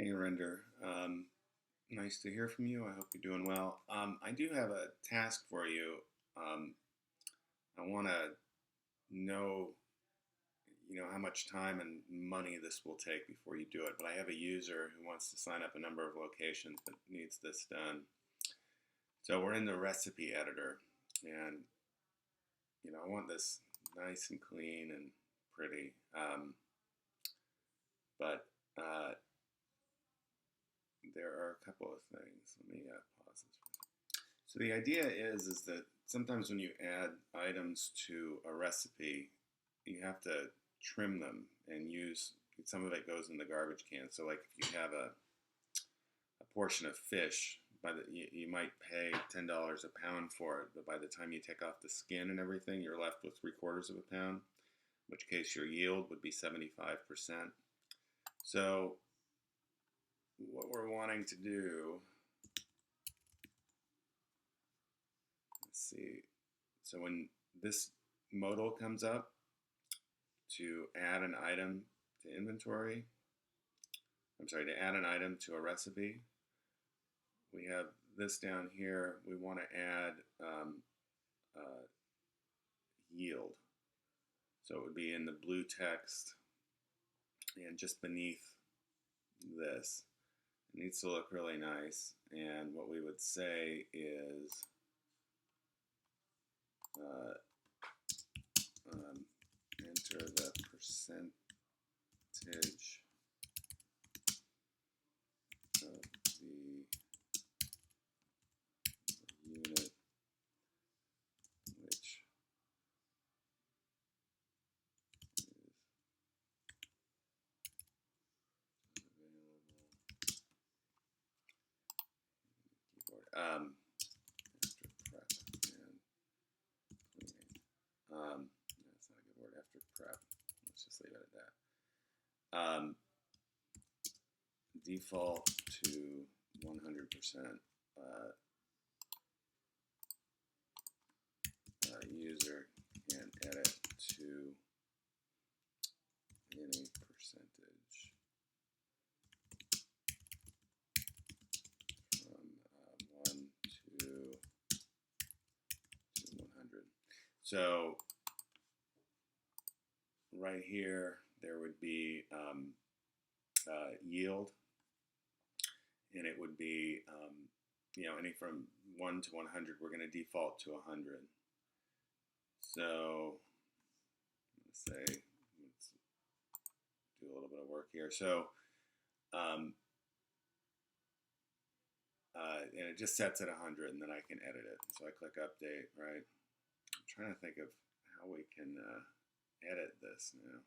Hey, Render. Nice to hear from you. I hope you're doing well. I do have a task for you. Um, I want to know, how much time and money this will take before you do it. But I have a user who wants to sign up a number of locations but needs this done. So we're in the recipe editor, and I want this nice and clean and pretty. But there are a couple of things. Let me pause this. So the idea is that sometimes when you add items to a recipe, you have to trim them and use some of it goes in the garbage can. So like if you have a portion of fish, you might pay $10 a pound for it, but by the time you take off the skin and everything, you're left with 3/4 of a pound, in which case your yield would be 75%. So what we're wanting to do, let's see, so when this modal comes up, to add an item to inventory, to add an item to a recipe, we have this down here. We want to add uh, yield. So it would be in the blue text and just beneath this. It needs to look really nice. And what we would say is enter the percentage of the unit which is available keyboard after prep and cleaning. That's not a good word. After prep, let's just leave it at that. Default to 100%. User can edit to any percentage from 1 to 100. So right here there would be yield, and it would be any from 1 to 100. We're going to default to 100. So let's do a little bit of work here. So and it just sets at 100, and then I can edit it. So I click update, right? I'm trying to think of how we can edit this now.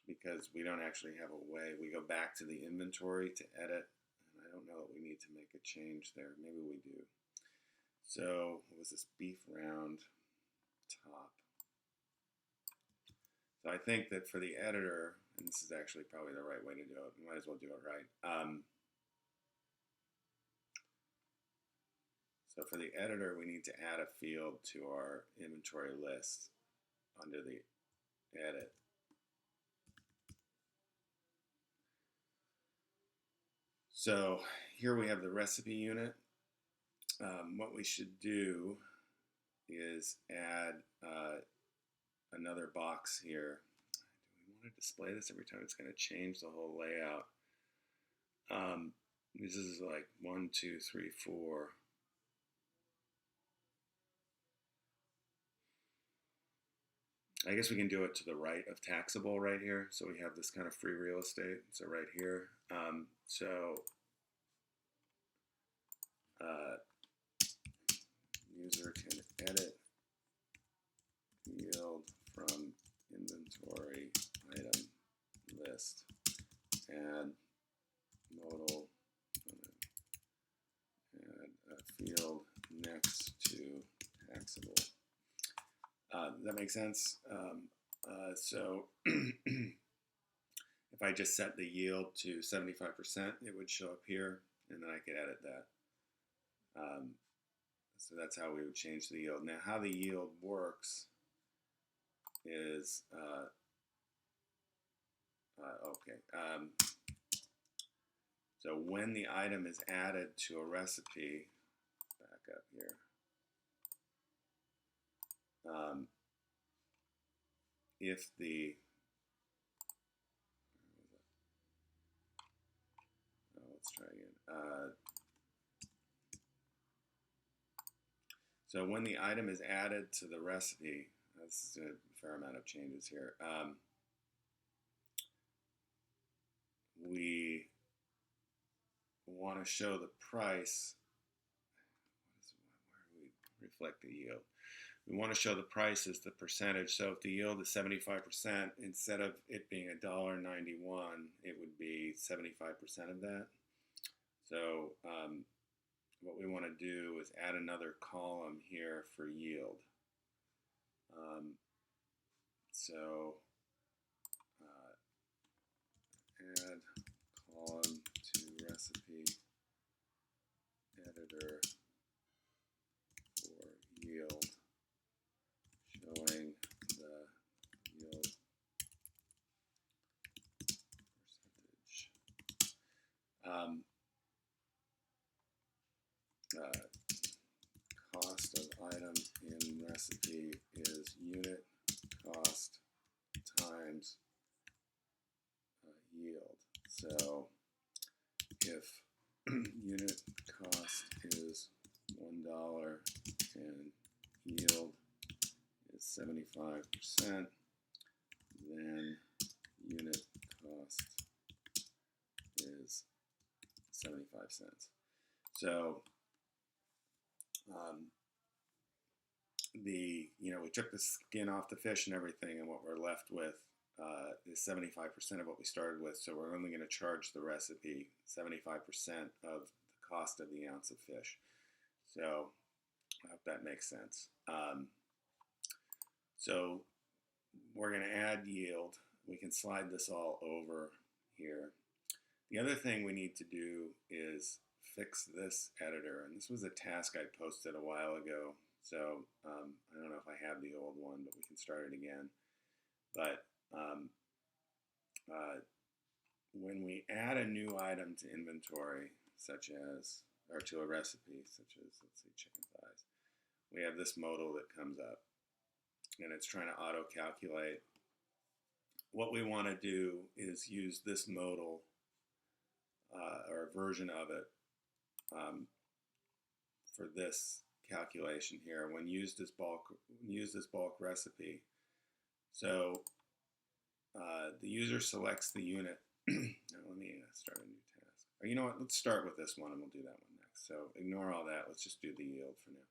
Because we don't actually have a way. We go back to the inventory to edit, and I don't know that we need to make a change there. Maybe we do. So what was this, beef round top? So I think that for the editor, and this is actually probably the right way to do it, we might as well do it right. So for the editor, we need to add a field to our inventory list under the edit. So here we have the recipe unit. What we should do is add another box here. Do we want to display this every time? It's going to change the whole layout. This is like 1, 2, 3, 4. I guess we can do it to the right of taxable right here. So we have this kind of free real estate. So right here. User can edit yield from inventory item list. Add modal. Add a field next to taxable. Does that make sense? So if I just set the yield to 75%, it would show up here, and then I could edit that. So that's how we would change the yield. Now, how the yield works is Okay. So when the item is added to a recipe, back up here, if the let's try again. So when the item is added to the recipe, this is a fair amount of changes here. We want to show the price. Where do we reflect the yield? We want to show the price as the percentage. So if the yield is 75%, instead of it being $1.91, it would be 75% of that. So what we want to do is add another column here for yield. So add column to recipe editor for yield, showing the yield percentage. Cost of item in recipe is unit cost times yield. So if unit cost is $1 and yield is 75%, then unit cost is 75 cents. So we took the skin off the fish and everything, and what we're left with is 75% of what we started with. So we're only going to charge the recipe 75% of the cost of the ounce of fish. So I hope that makes sense. So we're going to add yield. We can slide this all over here. The other thing we need to do is fix this editor, and this was a task I posted a while ago, so I don't know if I have the old one, but we can start it again. But when we add a new item to inventory, or to a recipe, such as, let's say, chicken thighs, we have this modal that comes up, and it's trying to auto-calculate. What we want to do is use this modal, or a version of it, for this calculation here when used as bulk recipe. So the user selects the unit. Now let me start a new task. Or you know what? Let's start with this one, and we'll do that one next. So ignore all that. Let's just do the yield for now.